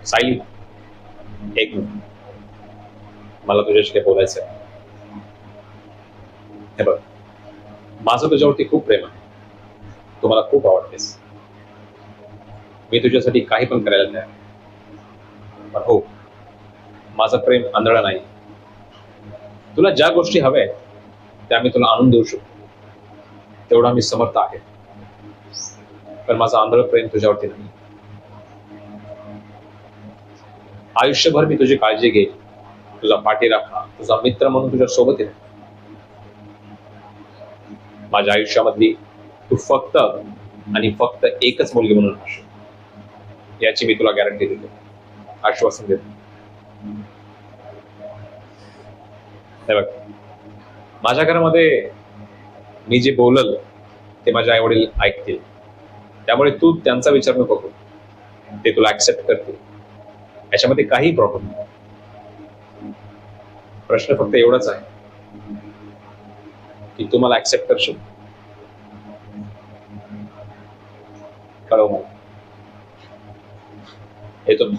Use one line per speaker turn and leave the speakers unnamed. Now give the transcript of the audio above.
सायली, एक मिनिट, मला तुझ्याशी काही बोलायचं आहे. हे बघ, माझं तुझ्यावरती खूप प्रेम आहे. तू मला खूप आवडतेस. मी तुझ्यासाठी काही पण करायला तयार आहे. पण हो, माझं प्रेम आंधळं नाही. तुला ज्या गोष्टी हव्या आहेत त्या मी तुला आणून देऊ शकतो, तेवढा मी समर्थ आहे. पण माझं आंधळं प्रेम तुझ्यावरती नाही. आयुष्यभर मी तुझी काळजी घेईन, तुझा पाठीराखा, तुझा मित्र म्हणून तुझ्या सोबत येईल. माझ्या आयुष्यामधली तू फक्त आणि फक्त एकच मुलगी म्हणून राहशील, याची मी तुला गॅरंटी देतो, आश्वासन देतो. हे बघ, माझ्या घरामध्ये मी जे बोलल ते माझे आई वडील ऐकतील, त्यामुळे तू त्यांचा विचार नको करू. ते तुला ऍक्सेप्ट करतील, याच्यामध्ये काही प्रॉब्लेम नाही. प्रश्न फक्त एवढाच आहे की तू मला ऍक्सेप्ट करशील. कळव मला. येतो मी.